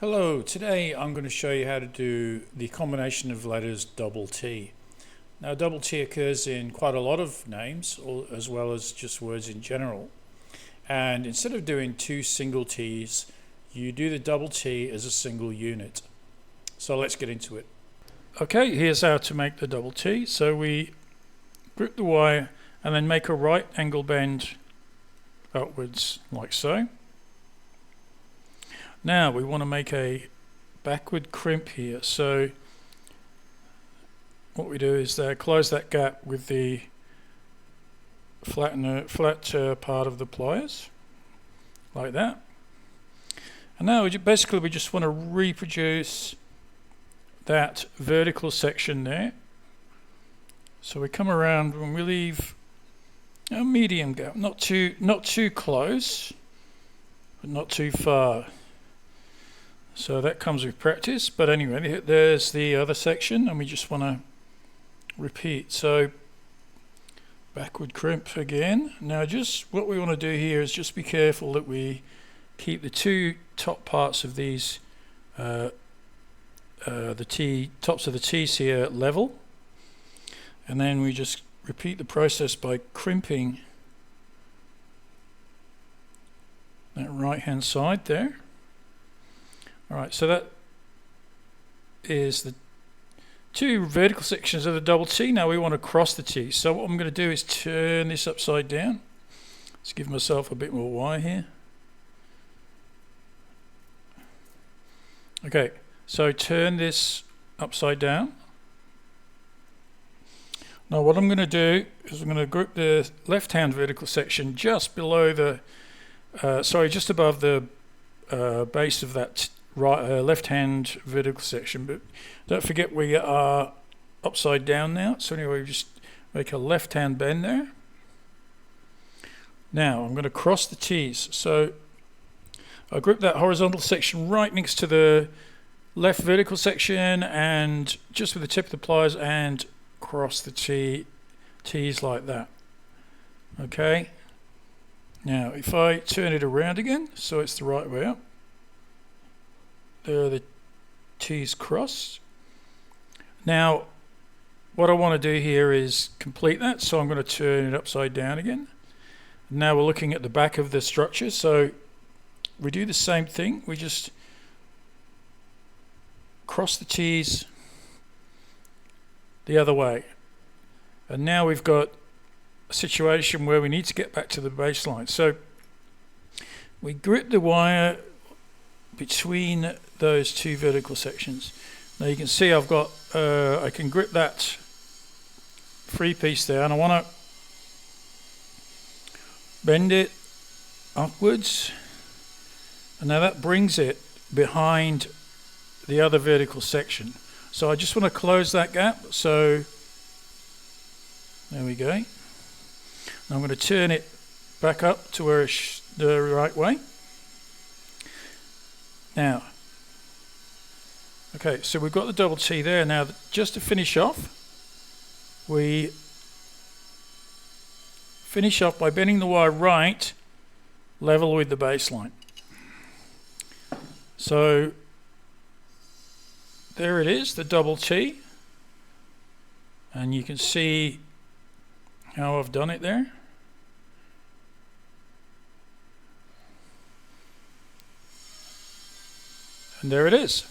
Hello, today I'm going to show you how to do the combination of letters double T. Now double T occurs in quite a lot of names as well as just words in general. And instead of doing two single T's, you do the double T as a single unit. So let's get into it. Okay, here's how to make the double T. So we grip the wire and then make a right angle bend upwards like so. Now we want to make a backward crimp here, so what we do is close that gap with the flat part of the pliers, like that. And now we just want to reproduce that vertical section there. So we come around and we leave a medium gap, not too close, but not too far. So that comes with practice, but anyway, there's the other section, and we just want to repeat. So backward crimp again. Now just what we want to do here is just be careful that we keep the two top parts of these, tops of the T's here level, and then we just repeat the process by crimping that right hand side there. Alright, so that is the two vertical sections of the double T. Now we want to cross the T. So what I'm going to do is turn this upside down. Let's give myself a bit more wire here. Okay, so turn this upside down. Now what I'm going to do is I'm going to grip the left hand vertical section just below the, just above the base of that left hand vertical section, but don't forget we are upside down now. So anyway, we just make a left hand bend there. Now I'm going to cross the T's, so I grip that horizontal section right next to the left vertical section and just with the tip of the pliers and cross the T's like that. Okay, now if I turn it around again so it's the right way up, there are the T's crossed. Now what I want to do here is complete that, so I'm going to turn it upside down again. Now we're looking at the back of the structure, so we do the same thing. We just cross the T's the other way, and now we've got a situation where we need to get back to the baseline. So we grip the wire between those two vertical sections. Now you can see I've got I can grip that free piece there, and I want to bend it upwards, and now that brings it behind the other vertical section. So I just want to close that gap, so there we go. Now I'm going to turn it back up to where it's the right way. Now, okay, so we've got the double T there. Now, just to finish off, we finish off by bending the wire right, level with the baseline. So, there it is, the double T. And you can see how I've done it there. And there it is.